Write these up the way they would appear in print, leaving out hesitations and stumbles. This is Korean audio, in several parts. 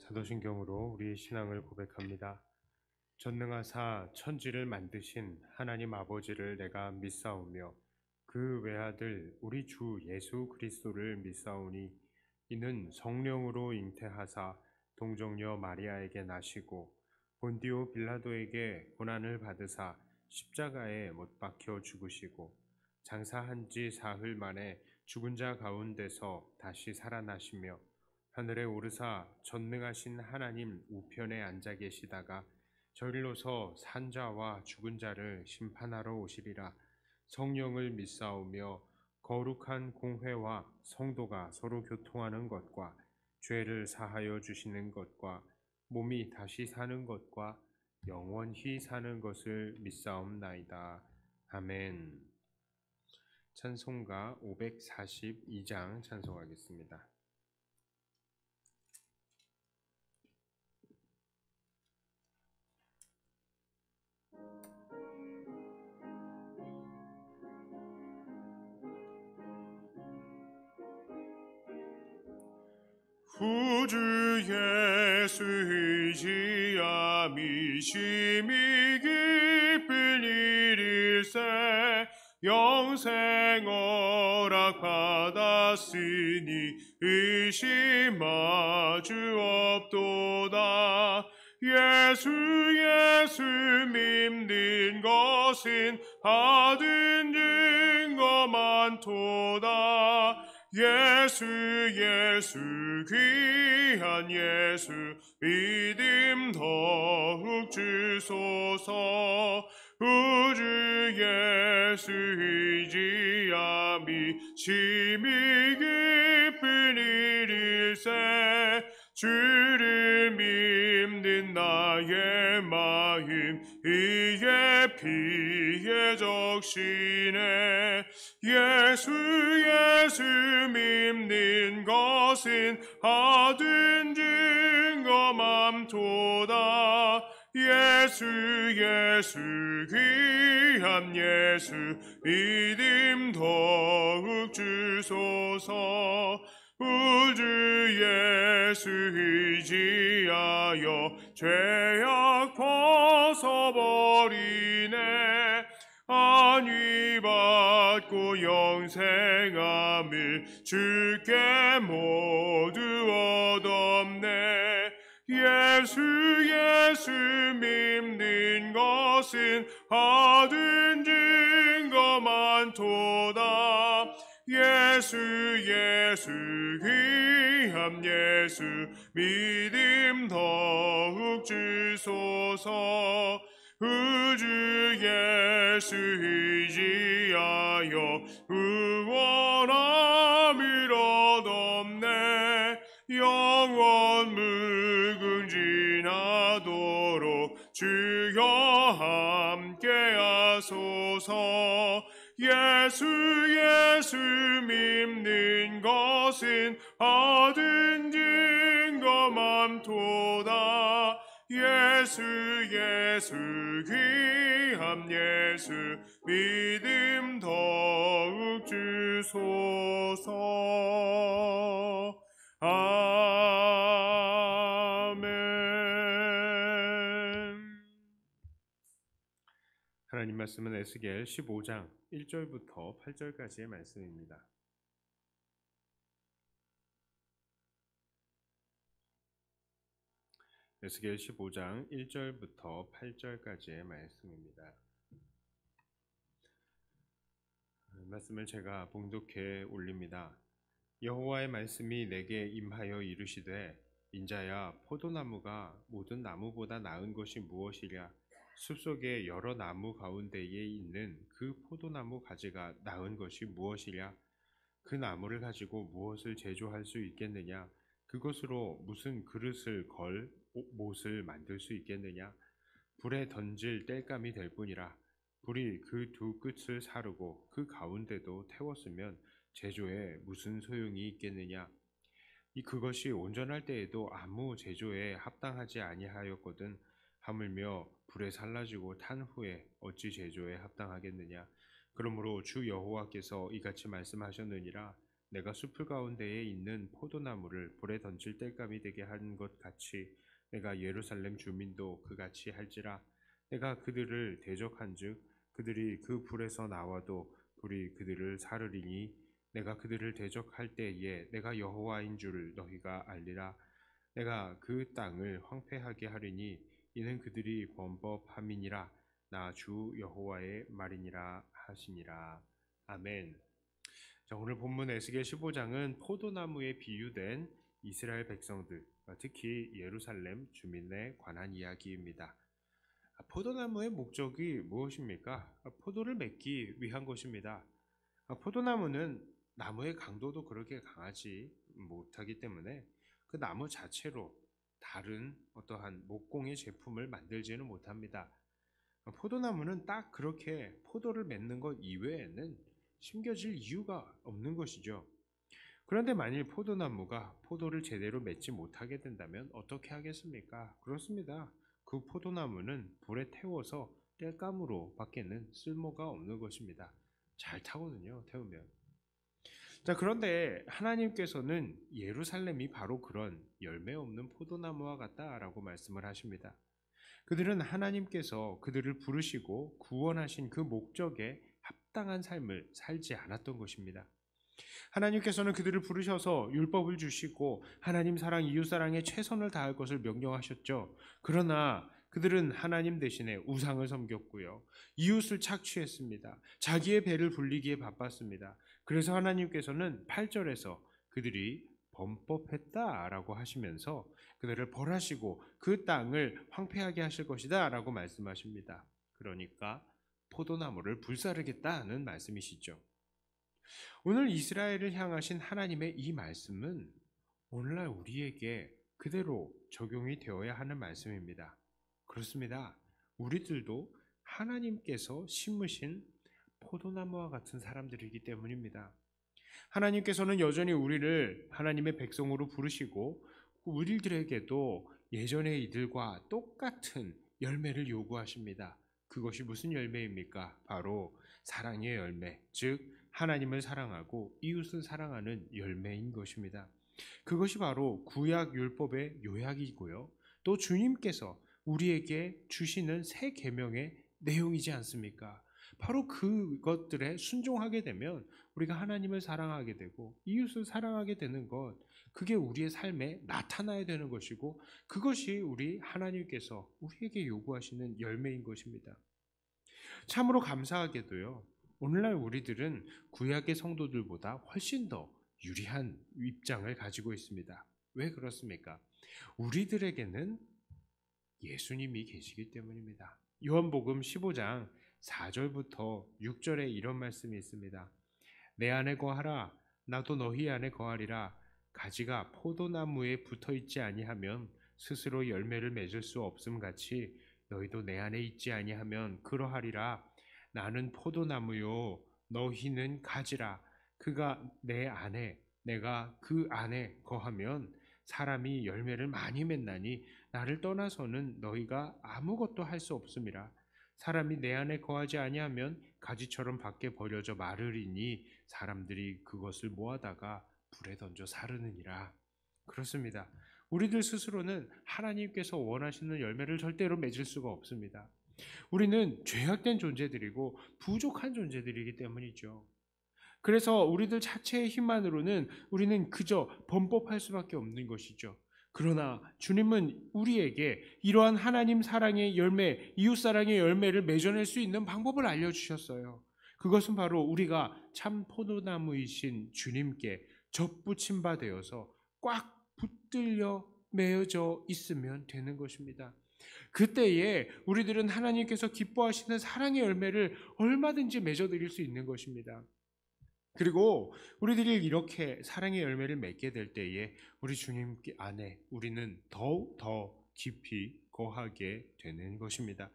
사도신경으로 우리의 신앙을 고백합니다. 전능하사 천지를 만드신 하나님 아버지를 내가 믿사오며 그 외아들 우리 주 예수 그리스도를 믿사오니 이는 성령으로 잉태하사 동정녀 마리아에게 나시고 본디오 빌라도에게 고난을 받으사 십자가에 못 박혀 죽으시고 장사한 지 사흘 만에 죽은 자 가운데서 다시 살아나시며 하늘에 오르사 전능하신 하나님 우편에 앉아 계시다가 저리로서 산 자와 죽은 자를 심판하러 오시리라. 성령을 믿사오며 거룩한 공회와 성도가 서로 교통하는 것과 죄를 사하여 주시는 것과 몸이 다시 사는 것과 영원히 사는 것을 믿사옵나이다. 아멘. 찬송가 542장 찬송하겠습니다. 구주 예수 의지함이 심히 깊은 일일세 영생 허락 받았으니 의심하주 없도다. 예수 믿는 것은 받은 증거 많도다. 예수 귀한 예수 믿음 더욱 주소서. 우주 예수 의지함이 심히 깊은 일일세 주를 믿는 나의 마음 이에 피에 적시네. 예수 믿는 것은 받은 증거 많도다. 예수 귀한 예수 믿음 더욱 주소서. 우주 예수 의지하여 죄악 벗어버리네. 안위 받고 영생함을 주께 모두 얻었네. 예수 믿는 것은 받은 증거 많도다. 예수 귀한 예수 믿음 더욱 주소서. 우주 예수 의지하여 구원함을 얻었네. 영원 무궁진하도록 주여 함께 하소서. 예수 믿는 것은 받은 증거 많도다. 예수 귀한 예수 믿음 더욱 주소서. 아멘. 하나님 말씀은 에스겔 15장 1절부터 8절까지의 말씀입니다. 에스겔 15장 1절부터 8절까지의 말씀입니다. 말씀을 제가 봉독해 올립니다. 여호와의 말씀이 내게 임하여 이르시되 인자야, 포도나무가 모든 나무보다 나은 것이 무엇이랴? 숲속의 여러 나무 가운데에 있는 그 포도나무 가지가 나은 것이 무엇이랴? 그 나무를 가지고 무엇을 제조할 수 있겠느냐? 그것으로 무슨 그릇을 못을 만들 수 있겠느냐? 불에 던질 땔감이 될 뿐이라. 불이 그 두 끝을 사르고 그 가운데도 태웠으면 제조에 무슨 소용이 있겠느냐? 그것이 온전할 때에도 아무 제조에 합당하지 아니하였거든. 하물며 불에 살라지고 탄 후에 어찌 제조에 합당하겠느냐? 그러므로 주 여호와께서 이같이 말씀하셨느니라. 내가 숲을 가운데에 있는 포도나무를 불에 던질 땔감이 되게 한 것 같이 내가 예루살렘 주민도 그같이 할지라. 내가 그들을 대적한즉 그들이 그 불에서 나와도 불이 그들을 사르리니 내가 그들을 대적할 때에 내가 여호와인 줄 너희가 알리라. 내가 그 땅을 황폐하게 하리니 이는 그들이 범법함이니라. 나 주 여호와의 말이니라 하시니라. 아멘. 자, 오늘 본문 에스겔 15장은 포도나무에 비유된 이스라엘 백성들, 특히 예루살렘 주민에 관한 이야기입니다. 포도나무의 목적이 무엇입니까? 포도를 맺기 위한 것입니다. 포도나무는 나무의 강도도 그렇게 강하지 못하기 때문에 그 나무 자체로 다른 어떠한 목공의 제품을 만들지는 못합니다. 포도나무는 딱 그렇게 포도를 맺는 것 이외에는 심겨질 이유가 없는 것이죠. 그런데 만일 포도나무가 포도를 제대로 맺지 못하게 된다면 어떻게 하겠습니까? 그렇습니다. 그 포도나무는 불에 태워서 땔감으로 밖에는 쓸모가 없는 것입니다. 잘 타거든요, 태우면. 자, 그런데 하나님께서는 예루살렘이 바로 그런 열매 없는 포도나무와 같다라고 말씀을 하십니다. 그들은 하나님께서 그들을 부르시고 구원하신 그 목적에 합당한 삶을 살지 않았던 것입니다. 하나님께서는 그들을 부르셔서 율법을 주시고 하나님 사랑, 이웃 사랑에 최선을 다할 것을 명령하셨죠. 그러나 그들은 하나님 대신에 우상을 섬겼고요. 이웃을 착취했습니다. 자기의 배를 불리기에 바빴습니다. 그래서 하나님께서는 8절에서 그들이 범법했다라고 하시면서 그들을 벌하시고 그 땅을 황폐하게 하실 것이다 라고 말씀하십니다. 그러니까 포도나무를 불사르겠다는 말씀이시죠. 오늘 이스라엘을 향하신 하나님의 이 말씀은 오늘날 우리에게 그대로 적용이 되어야 하는 말씀입니다. 그렇습니다. 우리들도 하나님께서 심으신 포도나무와 같은 사람들이기 때문입니다. 하나님께서는 여전히 우리를 하나님의 백성으로 부르시고 우리들에게도 예전의 이들과 똑같은 열매를 요구하십니다. 그것이 무슨 열매입니까? 바로 사랑의 열매, 즉 하나님을 사랑하고 이웃을 사랑하는 열매인 것입니다. 그것이 바로 구약 율법의 요약이고요. 또 주님께서 우리에게 주시는 새 계명의 내용이지 않습니까? 바로 그것들에 순종하게 되면 우리가 하나님을 사랑하게 되고 이웃을 사랑하게 되는 것, 그게 우리의 삶에 나타나야 되는 것이고 그것이 우리 하나님께서 우리에게 요구하시는 열매인 것입니다. 참으로 감사하게도요, 오늘날 우리들은 구약의 성도들보다 훨씬 더 유리한 입장을 가지고 있습니다. 왜 그렇습니까? 우리들에게는 예수님이 계시기 때문입니다. 요한복음 15장 4절부터 6절에 이런 말씀이 있습니다. 내 안에 거하라, 나도 너희 안에 거하리라. 가지가 포도나무에 붙어있지 아니하면 스스로 열매를 맺을 수 없음 같이 너희도 내 안에 있지 아니하면 그러하리라. 나는 포도나무요, 너희는 가지라. 그가 내 안에, 내가 그 안에 거하면 사람이 열매를 많이 맺나니 나를 떠나서는 너희가 아무것도 할 수 없음이라. 사람이 내 안에 거하지 아니하면 가지처럼 밖에 버려져 마르리니 사람들이 그것을 모아다가 불에 던져 사르느니라. 그렇습니다. 우리들 스스로는 하나님께서 원하시는 열매를 절대로 맺을 수가 없습니다. 우리는 죄악된 존재들이고 부족한 존재들이기 때문이죠. 그래서 우리들 자체의 힘만으로는 우리는 그저 범법할 수밖에 없는 것이죠. 그러나 주님은 우리에게 이러한 하나님 사랑의 열매, 이웃 사랑의 열매를 맺어낼 수 있는 방법을 알려주셨어요. 그것은 바로 우리가 참 포도나무이신 주님께 접붙임 바 되어서 꽉 붙들려 매어져 있으면 되는 것입니다. 그때에 우리들은 하나님께서 기뻐하시는 사랑의 열매를 얼마든지 맺어드릴 수 있는 것입니다. 그리고 우리들이 이렇게 사랑의 열매를 맺게 될 때에 우리 주님 안에 우리는 더욱 더 깊이 거하게 되는 것입니다.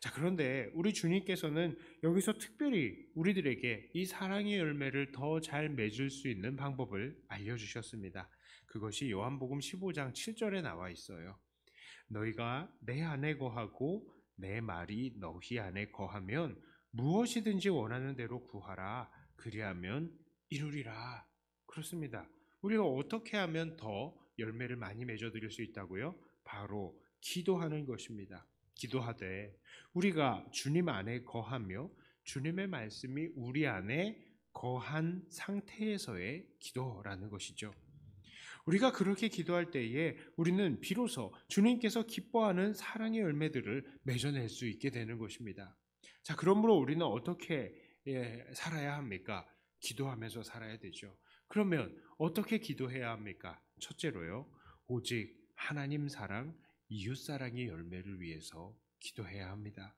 자, 그런데 우리 주님께서는 여기서 특별히 우리들에게 이 사랑의 열매를 더 잘 맺을 수 있는 방법을 알려주셨습니다. 그것이 요한복음 15장 7절에 나와 있어요. 너희가 내 안에 거하고 내 말이 너희 안에 거하면 무엇이든지 원하는 대로 구하라. 그리하면 이루리라. 그렇습니다. 우리가 어떻게 하면 더 열매를 많이 맺어드릴 수 있다고요? 바로 기도하는 것입니다. 기도하되 우리가 주님 안에 거하며 주님의 말씀이 우리 안에 거한 상태에서의 기도라는 것이죠. 우리가 그렇게 기도할 때에 우리는 비로소 주님께서 기뻐하는 사랑의 열매들을 맺어낼 수 있게 되는 것입니다. 자, 그러므로 우리는 어떻게 살아야 합니까? 기도하면서 살아야 되죠. 그러면 어떻게 기도해야 합니까? 첫째로요, 오직 하나님 사랑, 이웃 사랑의 열매를 위해서 기도해야 합니다.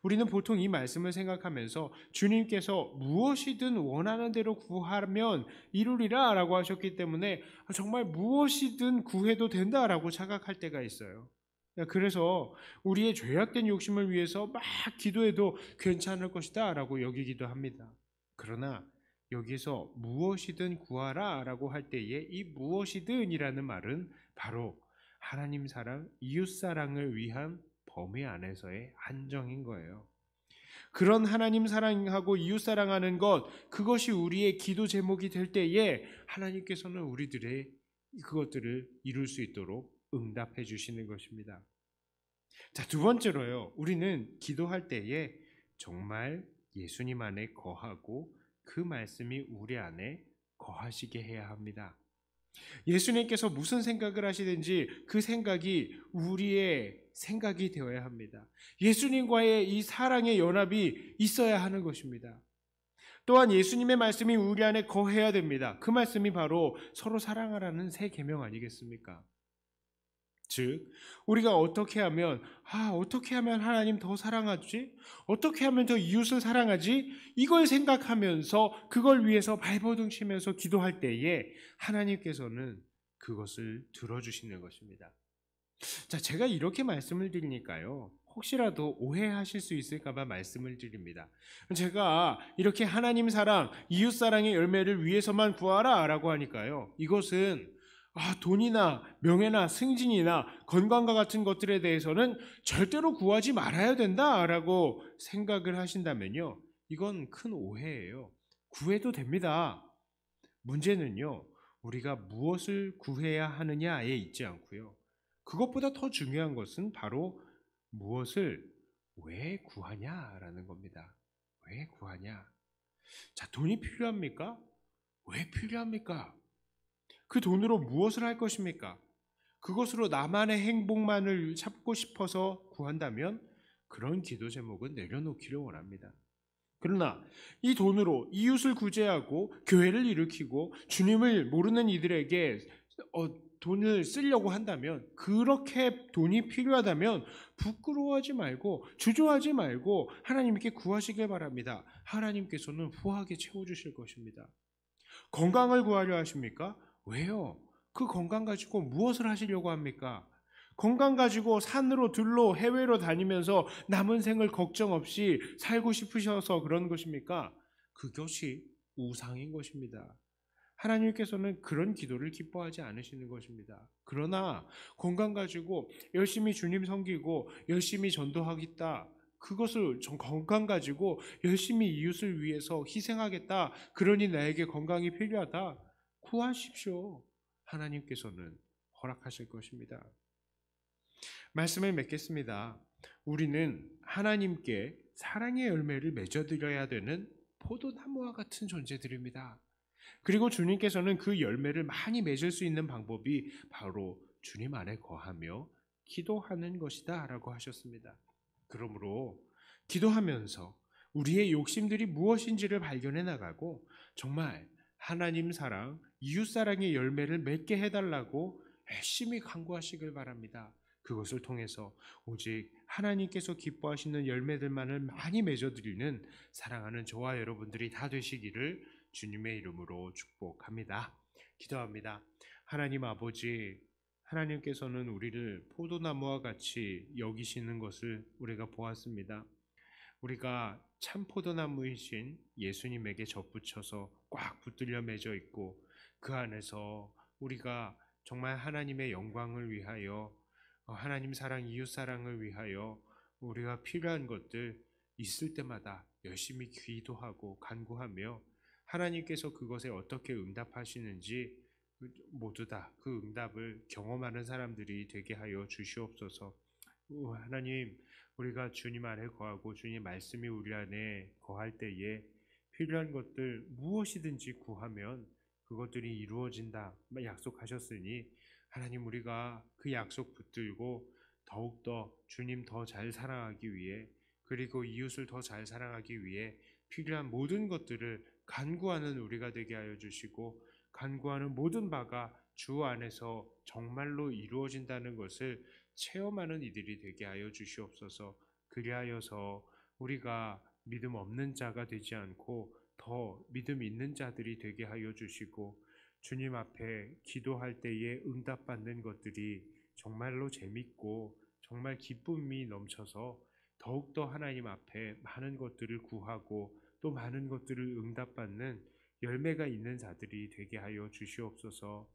우리는 보통 이 말씀을 생각하면서 주님께서 무엇이든 원하는 대로 구하면 이루리라 라고 하셨기 때문에 정말 무엇이든 구해도 된다라고 착각할 때가 있어요. 그래서 우리의 죄악된 욕심을 위해서 막 기도해도 괜찮을 것이다 라고 여기기도 합니다. 그러나 여기서 무엇이든 구하라 라고 할 때에 이 무엇이든 이라는 말은 바로 하나님 사랑, 이웃 사랑을 위한 범위 안에서의 한정인 거예요. 그런 하나님 사랑하고 이웃 사랑하는 것, 그것이 우리의 기도 제목이 될 때에 하나님께서는 우리들의 그것들을 이룰 수 있도록 응답해 주시는 것입니다. 자, 두 번째로요, 우리는 기도할 때에 정말 예수님 안에 거하고 그 말씀이 우리 안에 거하시게 해야 합니다. 예수님께서 무슨 생각을 하시든지 그 생각이 우리의 생각이 되어야 합니다. 예수님과의 이 사랑의 연합이 있어야 하는 것입니다. 또한 예수님의 말씀이 우리 안에 거해야 됩니다. 그 말씀이 바로 서로 사랑하라는 새 계명 아니겠습니까? 즉, 우리가 어떻게 하면 하나님 더 사랑하지? 어떻게 하면 더 이웃을 사랑하지? 이걸 생각하면서 그걸 위해서 발버둥치면서 기도할 때에 하나님께서는 그것을 들어주시는 것입니다. 자, 제가 이렇게 말씀을 드리니까요, 혹시라도 오해하실 수 있을까봐 말씀을 드립니다. 제가 이렇게 하나님 사랑, 이웃 사랑의 열매를 위해서만 구하라 라고 하니까요, 이것은 돈이나 명예나 승진이나 건강과 같은 것들에 대해서는 절대로 구하지 말아야 된다라고 생각을 하신다면요, 이건 큰 오해예요. 구해도 됩니다. 문제는요, 우리가 무엇을 구해야 하느냐에 있지 않고요, 그것보다 더 중요한 것은 바로 무엇을 왜 구하냐라는 겁니다. 왜 구하냐? 자, 돈이 필요합니까? 왜 필요합니까? 그 돈으로 무엇을 할 것입니까? 그것으로 나만의 행복만을 찾고 싶어서 구한다면 그런 기도 제목은 내려놓기를 원합니다. 그러나 이 돈으로 이웃을 구제하고 교회를 일으키고 주님을 모르는 이들에게 돈을 쓰려고 한다면, 그렇게 돈이 필요하다면 부끄러워하지 말고 주저하지 말고 하나님께 구하시길 바랍니다. 하나님께서는 후하게 채워주실 것입니다. 건강을 구하려 하십니까? 왜요? 그 건강 가지고 무엇을 하시려고 합니까? 건강 가지고 산으로 들로 해외로 다니면서 남은 생을 걱정 없이 살고 싶으셔서 그런 것입니까? 그것이 우상인 것입니다. 하나님께서는 그런 기도를 기뻐하지 않으시는 것입니다. 그러나 건강 가지고 열심히 주님 섬기고 열심히 전도하겠다, 그것을 건강 가지고 열심히 이웃을 위해서 희생하겠다, 그러니 나에게 건강이 필요하다, 구하십시오. 하나님께서는 허락하실 것입니다. 말씀을 맺겠습니다. 우리는 하나님께 사랑의 열매를 맺어드려야 되는 포도나무와 같은 존재들입니다. 그리고 주님께서는 그 열매를 많이 맺을 수 있는 방법이 바로 주님 안에 거하며 기도하는 것이다 라고 하셨습니다. 그러므로 기도하면서 우리의 욕심들이 무엇인지를 발견해 나가고 정말 하나님 사랑, 이웃 사랑의 열매를 맺게 해달라고 열심히 간구하시길 바랍니다. 그것을 통해서 오직 하나님께서 기뻐하시는 열매들만을 많이 맺어드리는 사랑하는 저와 여러분들이 다 되시기를 주님의 이름으로 축복합니다. 기도합니다. 하나님 아버지, 하나님께서는 우리를 포도나무와 같이 여기시는 것을 우리가 보았습니다. 우리가 참 포도나무이신 예수님에게 접붙여서 꽉 붙들려 맺어 있고 그 안에서 우리가 정말 하나님의 영광을 위하여, 하나님 사랑, 이웃 사랑을 위하여 우리가 필요한 것들 있을 때마다 열심히 기도하고 간구하며 하나님께서 그것에 어떻게 응답하시는지 모두 다 그 응답을 경험하는 사람들이 되게 하여 주시옵소서. 하나님, 우리가 주님 안에 거하고 주님 말씀이 우리 안에 거할 때에 필요한 것들 무엇이든지 구하면 그것들이 이루어진다 약속하셨으니, 하나님, 우리가 그 약속 붙들고 더욱더 주님 더 잘 사랑하기 위해, 그리고 이웃을 더 잘 사랑하기 위해 필요한 모든 것들을 간구하는 우리가 되게 하여 주시고, 간구하는 모든 바가 주 안에서 정말로 이루어진다는 것을 체험하는 이들이 되게 하여 주시옵소서. 그리하여서 우리가 믿음 없는 자가 되지 않고 더 믿음 있는 자들이 되게 하여 주시고, 주님 앞에 기도할 때에 응답받는 것들이 정말로 재밌고 정말 기쁨이 넘쳐서 더욱더 하나님 앞에 많은 것들을 구하고 또 많은 것들을 응답받는 열매가 있는 자들이 되게 하여 주시옵소서.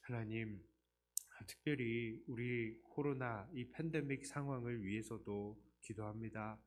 하나님, 특별히 우리 코로나 이 팬데믹 상황을 위해서도 기도합니다.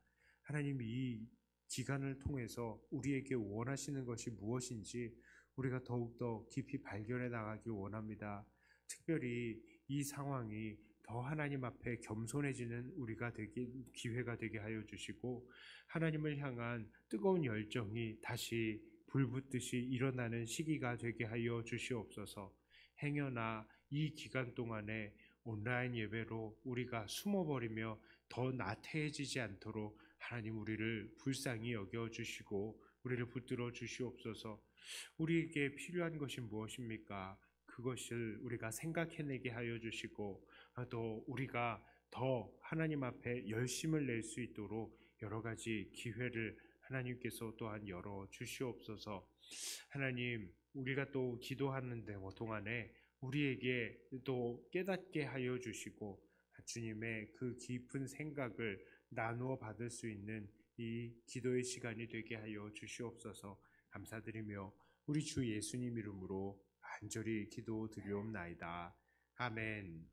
하나님, 이 기간을 통해서 우리에게 원하시는 것이 무엇인지 우리가 더욱더 깊이 발견해 나가기 원합니다. 특별히 이 상황이 더 하나님 앞에 겸손해지는 우리가 되기 기회가 되게 하여 주시고, 하나님을 향한 뜨거운 열정이 다시 불붙듯이 일어나는 시기가 되게 하여 주시옵소서. 행여나 이 기간 동안에 온라인 예배로 우리가 숨어버리며 더 나태해지지 않도록 하나님 우리를 불쌍히 여겨주시고 우리를 붙들어 주시옵소서. 우리에게 필요한 것이 무엇입니까? 그것을 우리가 생각해내게 하여 주시고, 또 우리가 더 하나님 앞에 열심을 낼 수 있도록 여러 가지 기회를 하나님께서 또한 열어 주시옵소서. 하나님, 우리가 또 기도하는데 동안에 우리에게 또 깨닫게 하여 주시고 주님의 그 깊은 생각을 나누어 받을 수 있는 이 기도의 시간이 되게 하여 주시옵소서. 감사드리며 우리 주 예수님 이름으로 간절히 기도 드리옵나이다. 아멘.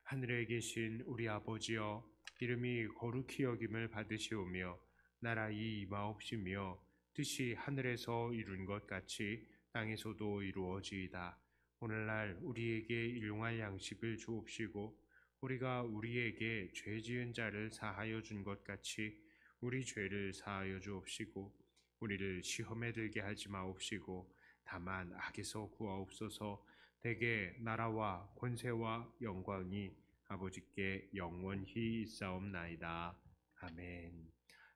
하늘에 계신 우리 아버지여, 이름이 거룩히 여김을 받으시오며 나라의 임하옵시며 뜻이 하늘에서 이룬 것 같이 땅에서도 이루어지이다. 오늘날 우리에게 일용할 양식을 주옵시고 우리가 우리에게 죄 지은 자를 사하여 준 것 같이 우리 죄를 사하여 주옵시고 우리를 시험에 들게 하지 마옵시고 다만 악에서 구하옵소서. 대개 나라와 권세와 영광이 아버지께 영원히 있사옵나이다. 아멘.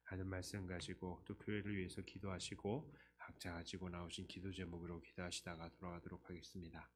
하는 말씀 가지고 또 교회를 위해서 기도하시고 각자 가지고 나오신 기도 제목으로 기도하시다가 돌아가도록 하겠습니다.